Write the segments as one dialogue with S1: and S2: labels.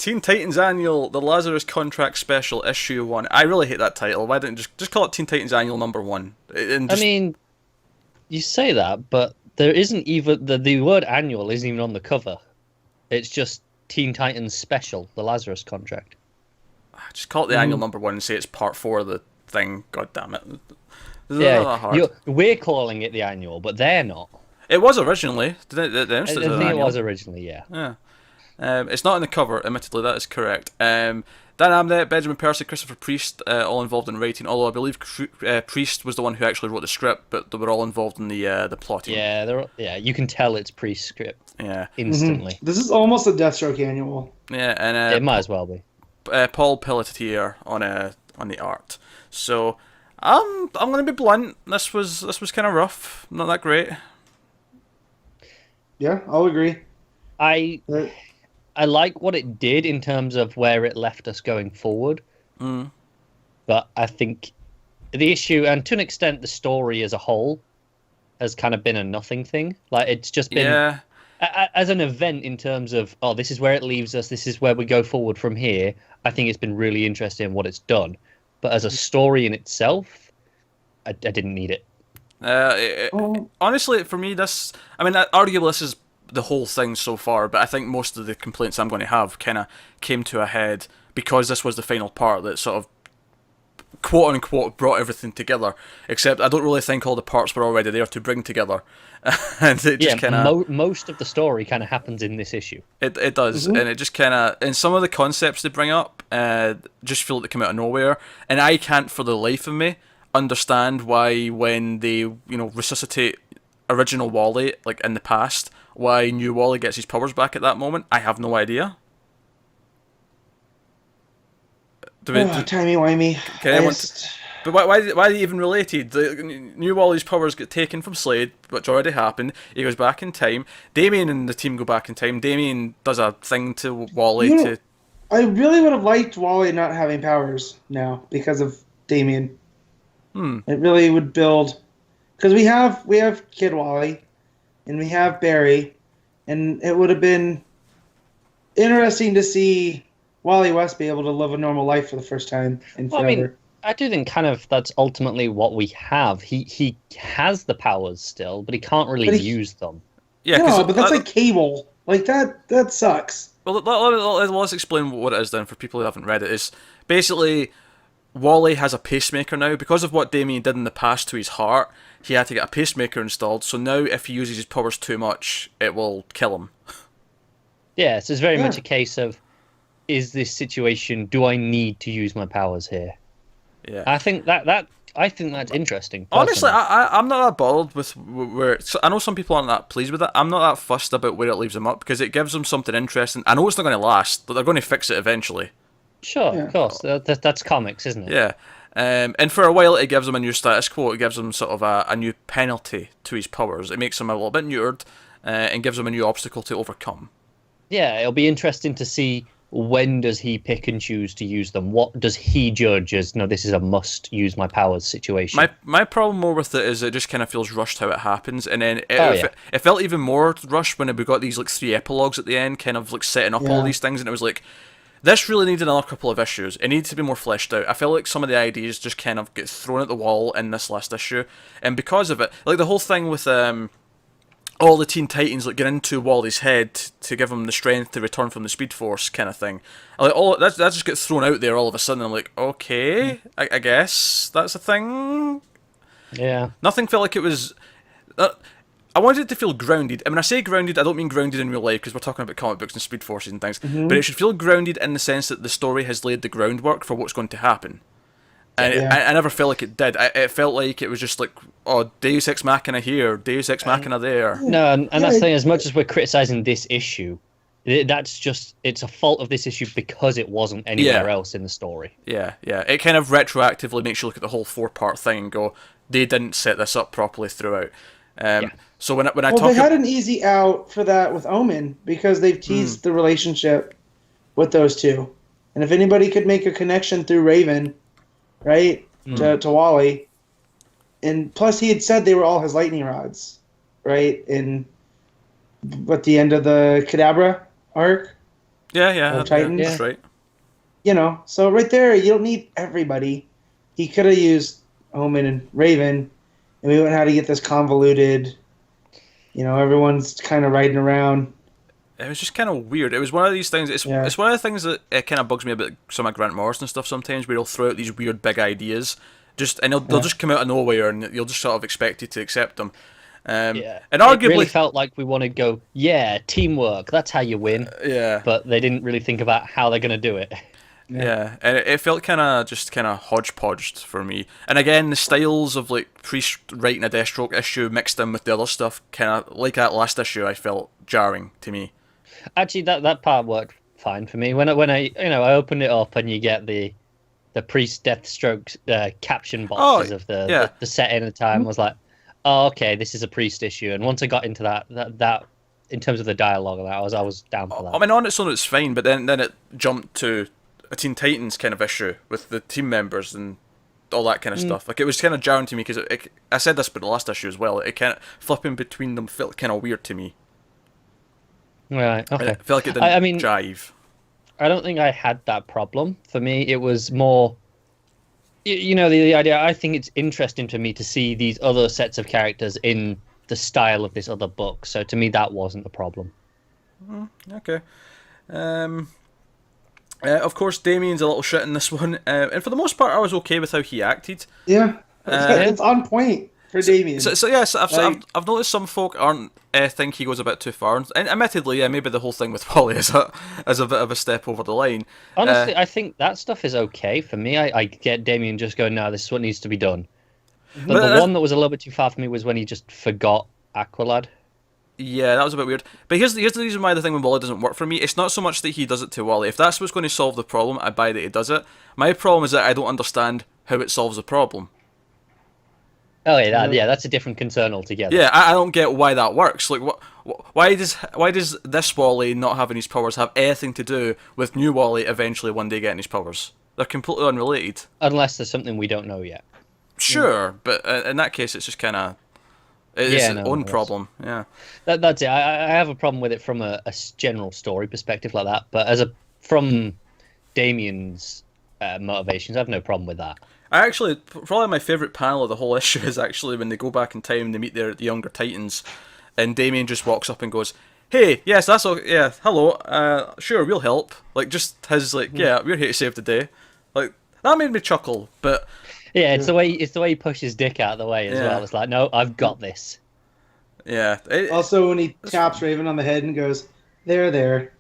S1: Teen Titans Annual, the Lazarus Contract Special, Issue 1. I really hate that title. Why didn't just call it Teen Titans Annual number 1? And
S2: I
S1: just,
S2: mean, you say that, but there isn't even the word annual isn't even on the cover. It's just Teen Titans Special, the Lazarus Contract.
S1: just call it the Annual number 1 and say it's part 4 of the thing. God damn it. It's not
S2: Yeah,
S1: that hard.
S2: we're calling it the annual, but they're not.
S1: It was originally. The
S2: I
S1: announced it as
S2: think
S1: an
S2: it
S1: annual.
S2: was originally, yeah.
S1: Yeah. It's not in the cover, admittedly, that is correct. Dan Abnett, Benjamin Percy, Christopher Priest, all involved in writing, although I believe Priest was the one who actually wrote the script, but they were all involved in the plotting.
S2: Yeah, you can tell it's pre-script
S1: Yeah.
S2: instantly.
S3: This is almost a Deathstroke annual.
S1: Yeah, and
S2: It might as well be.
S1: Paul Pelletier on the art. So I'm gonna be blunt. This was kind of rough, not that great.
S3: Yeah, I'll agree.
S2: I like what it did in terms of where it left us going forward. But I think the issue, and to an extent the story as a whole, has kind of been a nothing thing. Like, it's just been as an event in terms of, oh, this is where it leaves us, this is where we go forward from here. I think it's been really interesting what it's done. But as a story in itself, I didn't need it.
S1: Honestly, for me, arguably this is the whole thing so far, but I think most of the complaints I'm going to have kind of came to a head because this was the final part that sort of quote unquote brought everything together, except I don't really think all the parts were already there to bring together. And it just kind of
S2: most of the story kind of happens in this issue.
S1: It does, and it just kind of, and some of the concepts they bring up just feel like they come out of nowhere, and I can't for the life of me understand why when they resuscitate original Wally like in the past, why new Wally gets his powers back at that moment. I have no idea.
S3: Timey-wimey.
S1: But why are they even related? The new Wally's powers get taken from Slade, which already happened. He goes back in time. Damien and the team go back in time. Damien does a thing to Wally
S3: I really would have liked Wally not having powers now because of Damien. It really would build, because we have Kid Wally, and we have Barry, and it would have been interesting to see Wally West be able to live a normal life for the first time in forever.
S2: I mean, I do think kind of that's ultimately what we have. He has the powers still, but he can't really use them.
S1: Yeah,
S3: no, but that's like Cable. Like that sucks.
S1: Well, let's explain what it is then for people who haven't read it. It's basically Wally has a pacemaker now. Because of what Damien did in the past to his heart, he had to get a pacemaker installed, so now if he uses his powers too much, it will kill him.
S2: Yeah, so it's very much a case of, is this situation, do I need to use my powers here?
S1: Yeah.
S2: I think that's interesting. Personally.
S1: Honestly, I'm not that bothered with where. I know some people aren't that pleased with it. I'm not that fussed about where it leaves them up because it gives them something interesting. I know it's not going to last, but they're going to fix it eventually.
S2: Sure, of course. That's comics, isn't it?
S1: Yeah. And for a while, it gives him a new status quo. It gives him sort of a new penalty to his powers. It makes him a little bit neutered and gives him a new obstacle to overcome.
S2: Yeah, it'll be interesting to see when does he pick and choose to use them. What does he judge as, no, this is a must use my powers situation?
S1: My problem more with it is it just kind of feels rushed how it happens, and then it felt even more rushed when we got these like 3 epilogues at the end, kind of like setting up all these things, and it was like, this really needed another couple of issues. It needed to be more fleshed out. I felt like some of the ideas just kind of get thrown at the wall in this last issue, and because of it, like the whole thing with all the Teen Titans like get into Wally's head to give him the strength to return from the Speed Force kind of thing. Like all that just gets thrown out there all of a sudden. I'm like, okay, I guess that's a thing.
S2: Yeah.
S1: Nothing felt like it was. I wanted it to feel grounded. I mean, I say grounded, I don't mean grounded in real life because we're talking about comic books and Speed Forces and things. But it should feel grounded in the sense that the story has laid the groundwork for what's going to happen. And I never felt like it did. It felt like it was just like, oh, Deus Ex Machina here, Deus Ex Machina there.
S2: No, and that's the thing, as much as we're criticising this issue, that's just, it's a fault of this issue because it wasn't anywhere else in the story.
S1: Yeah. It kind of retroactively makes you look at the whole 4-part thing and go, they didn't set this up properly throughout. So when I talk,
S3: they had an easy out for that with Omen because they've teased the relationship with those two, and if anybody could make a connection through Raven, right, to Wally, and plus he had said they were all his lightning rods, right, in at the end of the Kadabra arc.
S1: Yeah.
S3: Titans.
S1: That's right.
S3: So right there, you don't need everybody. He could have used Omen and Raven, and we wouldn't have to get this convoluted. Everyone's kind of riding around.
S1: It was just kind of weird. It was one of these things. It's one of the things that kind of bugs me about some of Grant Morrison stuff sometimes, where he'll throw out these weird big ideas, and they'll just come out of nowhere, and you'll just sort of expect you to accept them. And arguably,
S2: it really felt like we wanted to go, teamwork. That's how you win. But they didn't really think about how they're going to do it.
S1: Yeah, and it felt kind of hodgepodged for me. And again, the styles of like Priest writing a Deathstroke issue mixed in with the other stuff, kind of like that last issue, I felt jarring to me.
S2: Actually, that part worked fine for me. When I opened it up and you get the Priest Deathstroke caption boxes of the setting at the time, I was like, oh, okay, this is a Priest issue. And once I got into that in terms of the dialogue of that, I was down for that.
S1: I mean, on its own, it's fine, but then it jumped to a Teen Titans kind of issue with the team members and all that kind of stuff. Like, it was kind of jarring to me because I said this about the last issue as well. It kind of flipping between them felt kind of weird to me.
S2: Right. Okay.
S1: It felt like it didn't jive.
S2: I don't think I had that problem. For me, it was more, the idea. I think it's interesting to me to see these other sets of characters in the style of this other book. So to me, that wasn't a problem.
S1: Okay. Of course, Damien's a little shit in this one, and for the most part, I was okay with how he acted.
S3: Yeah, it's on point for Damien.
S1: So yes, I've noticed some folk aren't think he goes a bit too far, and admittedly, maybe the whole thing with Wally is a bit of a step over the line.
S2: Honestly, I think that stuff is okay for me. I get Damien just going, no, this is what needs to be done. But the one that was a little bit too far for me was when he just forgot Aqualad.
S1: Yeah, that was a bit weird. But here's the reason why the thing with Wally doesn't work for me. It's not so much that he does it to Wally. If that's what's going to solve the problem, I buy that he does it. My problem is that I don't understand how it solves the problem.
S2: Oh yeah, that's a different concern altogether.
S1: Yeah, I don't get why that works. Like, why does this Wally not having his powers have anything to do with new Wally eventually one day getting his powers? They're completely unrelated.
S2: Unless there's something we don't know yet.
S1: Sure, but in that case, it's just kind of... It's its own problem, yeah.
S2: That's it. I have a problem with it from a general story perspective like that, but from Damien's motivations, I have no problem with that.
S1: Probably my favourite panel of the whole issue is actually when they go back in time and they meet the younger Titans, and Damien just walks up and goes, "Hey, yes, that's all. Yeah, hello. Sure, we'll help." Like, just his yeah, we're here to save the day. Like, that made me chuckle, but.
S2: Yeah, it's the way he pushes his dick out of the way as well. It's like, no, I've got this.
S1: Yeah.
S3: Also, when he taps Raven on the head and goes, there.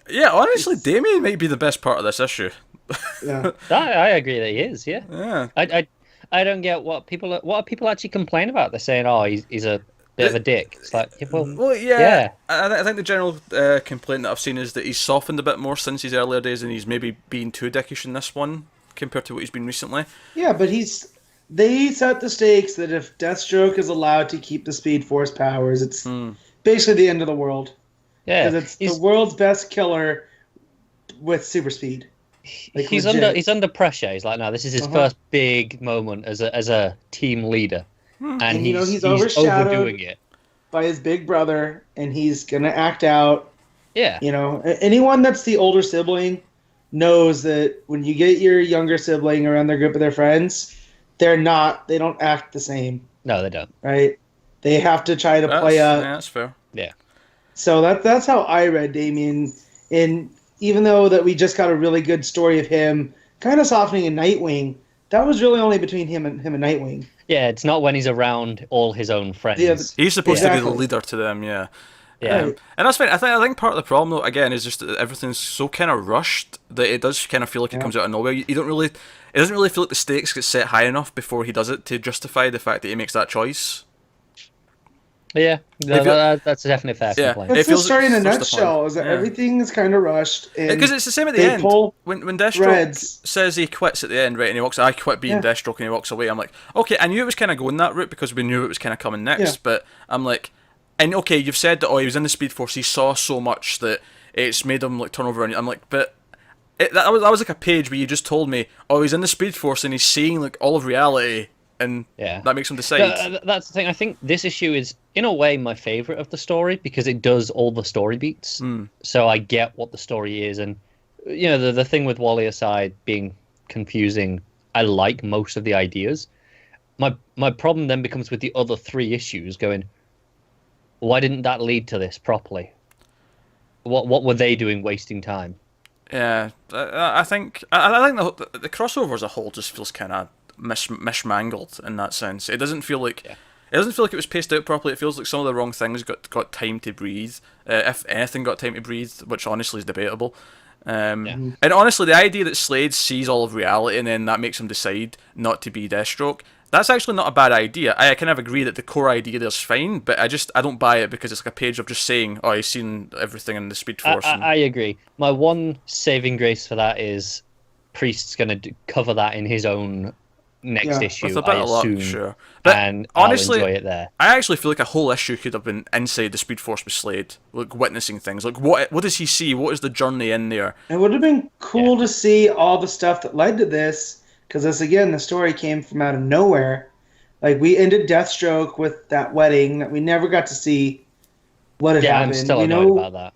S1: Yeah, honestly, Damien might be the best part of this issue.
S3: Yeah,
S2: I agree that he is. Yeah.
S1: Yeah.
S2: I don't get what are people actually complain about. They're saying, oh, he's a bit of a dick. It's like, yeah.
S1: I think the general complaint that I've seen is that he's softened a bit more since his earlier days, and he's maybe been too dickish in this one compared to what he's been recently.
S3: Yeah, but they set the stakes that if Deathstroke is allowed to keep the Speed Force powers, it's basically the end of the world.
S2: Yeah,
S3: because it's the world's best killer with super speed. Like,
S2: he's under pressure. He's like, no, this is his first big moment as a team leader, and he's overdoing it
S3: by his big brother, and he's gonna act out.
S2: Yeah,
S3: anyone that's the older sibling knows that when you get your younger sibling around their group of their friends, they don't act the same.
S2: No, they don't.
S3: Right? They have to try to play up.
S1: Yeah, that's fair.
S2: Yeah.
S3: So that's how I read Damien. And even though that we just got a really good story of him kind of softening in Nightwing, that was really only between him and Nightwing.
S2: Yeah, it's not when he's around all his own friends.
S3: Yeah,
S1: he's supposed to be the leader to them, yeah.
S2: Yeah,
S1: and that's fine. I think part of the problem, though, again, is just that everything's so kind of rushed that it does kind of feel like it comes out of nowhere. It doesn't really feel like the stakes get set high enough before he does it to justify the fact that he makes that choice.
S2: Yeah, that's a definite fair complaint.
S3: That's the story in a nutshell, is that everything is kind of rushed.
S1: Because it's the same at the end. When Deathstroke says he quits at the end, right, and he walks, I quit being Deathstroke, and he walks away, I'm like, okay, I knew it was kind of going that route because we knew it was kind of coming next, but I'm like, and okay, you've said that, he was in the Speed Force, he saw so much that it's made him like turn over, and I'm like, but that was like a page where you just told me, he's in the Speed Force and he's seeing like all of reality and that makes him decide.
S2: That's the thing. I think this issue is, in a way, my favorite of the story because it does all the story beats. So I get what the story is, and the thing with Wally aside being confusing, I like most of the ideas. My problem then becomes with the other 3 issues going, why didn't that lead to this properly? What were they doing wasting time?
S1: Yeah, I think the crossover as a whole just feels kind of mishmangled in that sense. It doesn't feel like it was paced out properly. It feels like some of the wrong things got time to breathe. If anything got time to breathe, which honestly is debatable. And honestly, the idea that Slade sees all of reality and then that makes him decide not to be Deathstroke, that's actually not a bad idea. I kind of agree that the core idea there's fine, but I don't buy it because it's like a page of just saying, oh, he's seen everything in the Speed Force.
S2: I agree. My one saving grace for that is Priest's going to cover that in his own next issue,
S1: with a bit
S2: I
S1: of luck,
S2: assume,
S1: sure. But
S2: and
S1: honestly,
S2: I'll enjoy it there.
S1: I actually feel like a whole issue could have been inside the Speed Force with Slade, like witnessing things. Like what does he see? What is the journey in there?
S3: It would have been cool to see all the stuff that led to this, because the story came from out of nowhere. Like, we ended Deathstroke with that wedding that we never got to see what had happened.
S2: I'm still annoyed about that.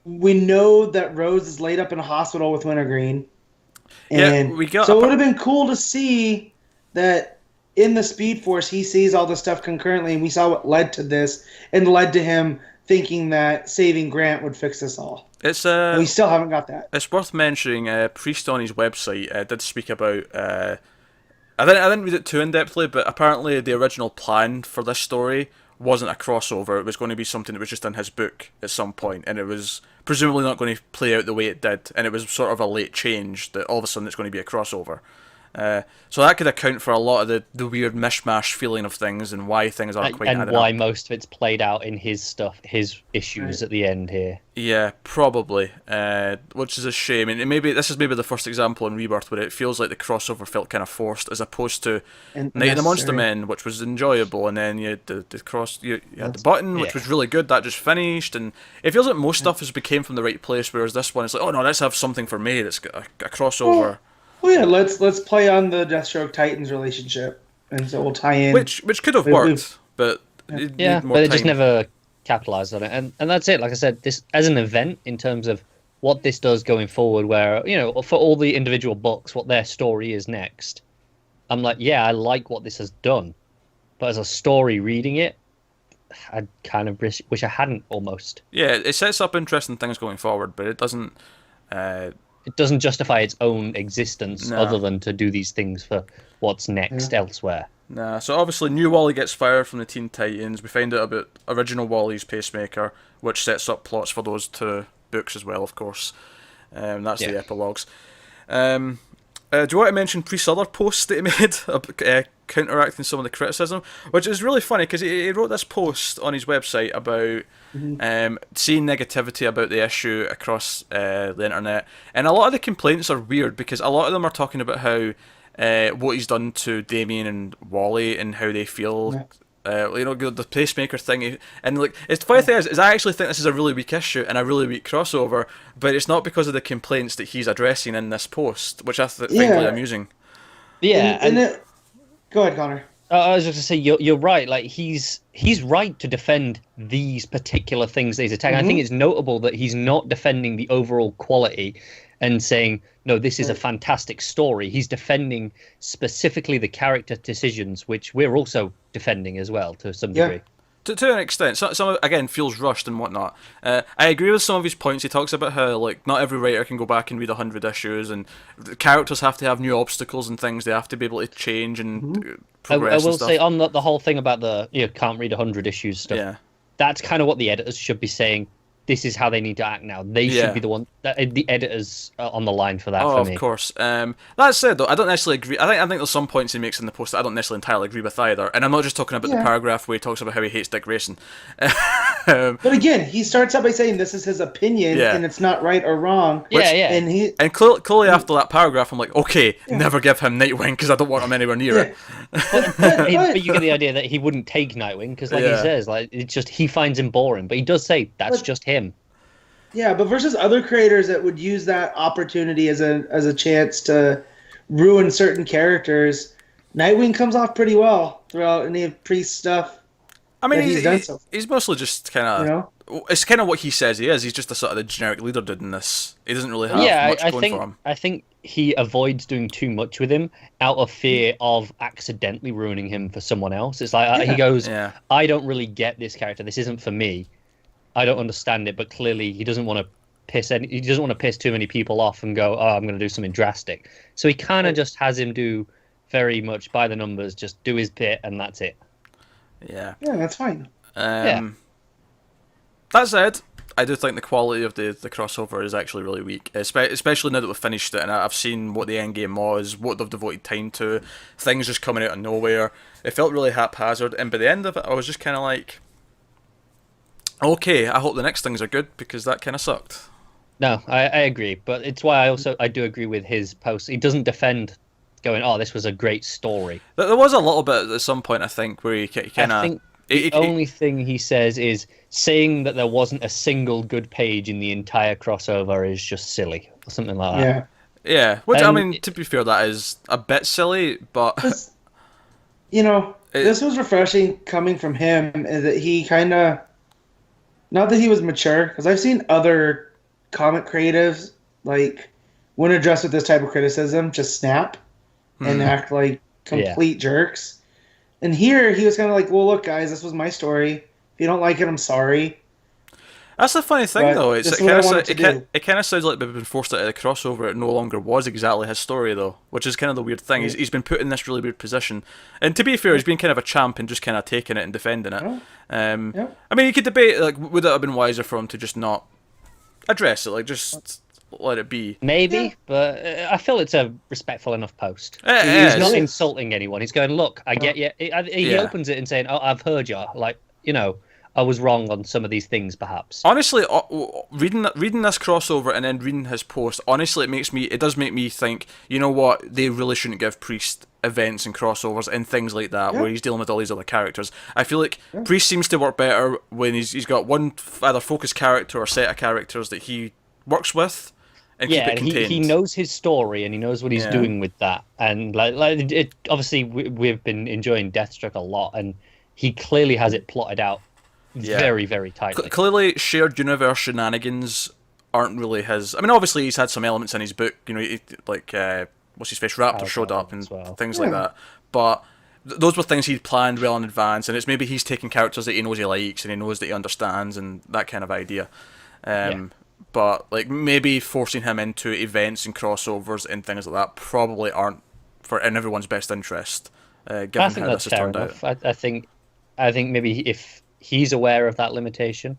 S3: We know that Rose is laid up in a hospital with Wintergreen. And
S1: so
S3: it would have been cool to see that in the Speed Force he sees all the stuff concurrently, and we saw what led to this, and led to him thinking that saving Grant would fix us all. And we still haven't got that.
S1: It's worth mentioning, Priest on his website did speak about... I didn't read it too in-depthly, but apparently the original plan for this story wasn't a crossover. It was going to be something that was just in his book at some point, and it was presumably not going to play out the way it did, and it was sort of a late change that all of a sudden it's going to be a crossover. So that could account for a lot of the weird mishmash feeling of things and why things aren't quite adding up.
S2: And why most of it's played out in his issues at the end here.
S1: Yeah, probably. Which is a shame. And maybe this is the first example in Rebirth where it feels like the crossover felt kind of forced, as opposed to Night of the Monster Men, which was enjoyable, and then you had the button, which was really good. That just finished, and it feels like most stuff has became from the right place. Whereas this one, it's like, oh no, let's have something for May that's got a crossover.
S3: Well, yeah, let's play on the Deathstroke Titans relationship, and so we'll tie in.
S1: Which could have worked, but it
S2: just never capitalized on it, and that's it. Like I said, this as an event in terms of what this does going forward, where for all the individual books, what their story is next. I'm like, I like what this has done, but as a story reading it, I kind of wish I hadn't almost.
S1: Yeah, it sets up interesting things going forward, but it doesn't.
S2: It doesn't justify its own existence other than to do these things for what's next elsewhere.
S1: Nah, so obviously new Wally gets fired from the Teen Titans. We find out about original Wally's pacemaker, which sets up plots for those 2 books as well, of course. That's the epilogues. Do you want to mention Priest's other post that he made, counteracting some of the criticism? Which is really funny, because he wrote this post on his website about seeing negativity about the issue across the internet. And a lot of the complaints are weird, because a lot of them are talking about how what he's done to Damien and Wally and how they feel... the pacemaker thing, and like it's the funny thing is I actually think this is a really weak issue and a really weak crossover, but it's not because of the complaints that he's addressing in this post, which I find really amusing.
S2: Yeah,
S3: go ahead, Connor.
S2: I was just going to say you're right. Like he's right to defend these particular things that he's attacking. I think it's notable that he's not defending the overall quality and saying, no, this is a fantastic story. He's defending specifically the character decisions, which we're also defending as well to some degree.
S1: To an extent. Some again, feels rushed and whatnot. I agree with some of his points. He talks about how not every writer can go back and read 100 issues, and the characters have to have new obstacles and things. They have to be able to change and progress.
S2: I will say on the whole thing about the can't read 100 issues stuff. Yeah. That's kind of what the editors should be saying. This is how they need to act now. They should be the one, the editors on the line for that. For me.
S1: Of course. That said, though, I don't necessarily agree. I think there's some points he makes in the post that I don't necessarily entirely agree with either. And I'm not just talking about the paragraph where he talks about how he hates Dick Grayson.
S3: But again, he starts out by saying this is his opinion and it's not right or wrong. And
S1: clearly after that paragraph, I'm like, okay, never give him Nightwing because I don't want him anywhere near it.
S2: But you get the idea that he wouldn't take Nightwing because, like he says, it's just he finds him boring. But he does say that's just him.
S3: Yeah, but versus other creators that would use that opportunity as a chance to ruin certain characters, Nightwing comes off pretty well throughout any of Priest's stuff.
S1: I mean,
S3: he's done so.
S1: He's mostly just kind of.
S3: You know?
S1: It's kind of what he says he is. He's just a sort of the generic leader dude in this. He doesn't really have much going for him.
S2: I think he avoids doing too much with him out of fear of accidentally ruining him for someone else. It's like he goes, I don't really get this character. This isn't for me. I don't understand it. But clearly, he doesn't want to piss too many people off and go, oh, I'm going to do something drastic. So he kind of just has him do very much by the numbers, just do his bit, and that's it.
S3: Yeah, that's fine.
S1: That said, I do think the quality of the crossover is actually really weak, especially now that we've finished it and I've seen what the end game was, what they've devoted time to, things just coming out of nowhere. It felt really haphazard, and by the end of it, I was just kind of like, okay, I hope the next things are good, because that kind of sucked.
S2: No, I agree, but it's why I do agree with his post. He doesn't defend going, oh, this was a great story.
S1: There was a little bit at some point, I think, where he kind of...
S2: I think the only thing he says is saying that there wasn't a single good page in the entire crossover is just silly, or something like that.
S1: Yeah, which, I mean, to be fair, that is a bit silly, but...
S3: This was refreshing coming from him, is that he kind of... Not that he was mature, because I've seen other comic creatives, like, when addressed with this type of criticism, just snap and act like complete jerks. And here, he was kind of like, well, look, guys, this was my story. If you don't like it, I'm sorry.
S1: That's the funny thing, though. It kind of sounds like they've been forced out of the crossover. It no longer was exactly his story, though, which is kind of the weird thing. He's been put in this really weird position. And to be fair, he's been kind of a champ and just kind of taking it and defending it. I mean, you could debate, like, would it have been wiser for him to just not address it, like, just let it be?
S2: Maybe, but I feel it's a respectful enough post. He's not insulting anyone. He's going, look, I get you. He opens it and saying, oh, I've heard you. Like, I was wrong on some of these things, perhaps.
S1: Honestly, reading this crossover and then reading his post, honestly, it does make me think, you know what, they really shouldn't give Priest events and crossovers and things like that, where he's dealing with all these other characters. I feel like Priest seems to work better when he's got one either focused character or set of characters that he works with. And keep it contained.
S2: He knows his story and he knows what he's doing with that. And obviously, we've been enjoying Deathstroke a lot, and he clearly has it plotted out very, very tightly.
S1: Clearly, shared universe shenanigans aren't really his. I mean, obviously, he's had some elements in his book. Like what's his face, Raptor showed up and things like that. But those were things he'd planned well in advance, and it's maybe he's taking characters that he knows he likes and he knows that he understands and that kind of idea. But like maybe forcing him into events and crossovers and things like that probably aren't in everyone's best interest. Given
S2: I think
S1: how
S2: that's
S1: this has
S2: fair
S1: turned
S2: enough.
S1: out.
S2: I think maybe if he's aware of that limitation,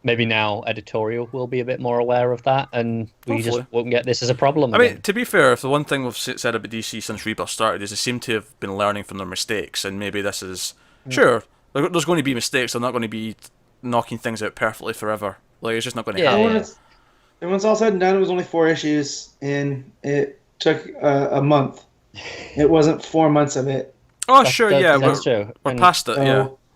S2: maybe now editorial will be a bit more aware of that, and we just won't get this as a problem.
S1: I mean, to be fair, if the one thing we've said about DC since Rebirth started is they seem to have been learning from their mistakes, and maybe this is sure. There's going to be mistakes. They're not going to be knocking things out perfectly forever. Like, it's just not going to happen.
S3: And when it's all said and done, it was only 4 issues, and it took a month. It wasn't 4 months of it.
S1: Oh, that's true. We're past it.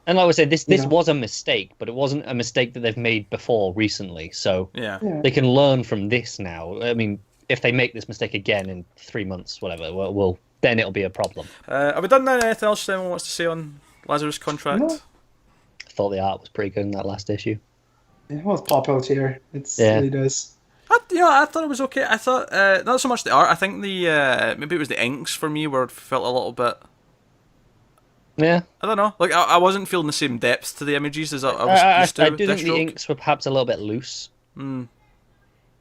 S2: And like I said, this was a mistake, but it wasn't a mistake that they've made before recently. So they can learn from this now. I mean, if they make this mistake again in 3 months, whatever, then it'll be a problem.
S1: Have we done anything else anyone wants to say on Lazarus' contract?
S3: No.
S2: I thought the art was pretty good in that last issue.
S3: Yeah, well, it's Paul Pelletier. It really does.
S1: I thought it was okay. I thought not so much the art. I think the maybe it was the inks for me where it felt a little bit.
S2: Yeah.
S1: I don't know. Like I wasn't feeling the same depth to the images as I was used to.
S2: I do think the inks were perhaps a little bit loose.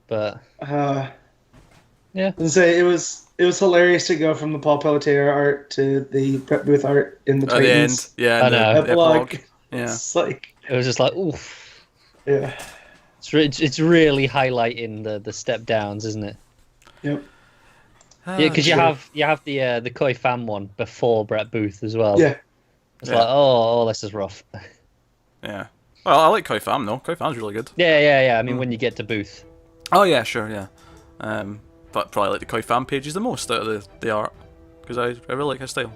S2: But yeah.
S3: I say it was hilarious to go from the Paul Pelletier art to the Brett Booth art in the Titans.
S1: The end.
S2: I know.
S3: The epilogue.
S1: Yeah.
S3: It's like
S2: it was just like oof.
S3: Yeah.
S2: It's really highlighting the step downs, isn't it?
S3: Yep.
S2: Because you have the Koi Fan one before Brett Booth as well.
S3: Yeah.
S2: It's like this is rough.
S1: Yeah. Well, I like Koi Fan though. Koi Fan's really good.
S2: Yeah. I mean, when you get to Booth.
S1: Oh yeah, sure, yeah. But probably like the Koi Fan pages the most out of the art because I really like his style.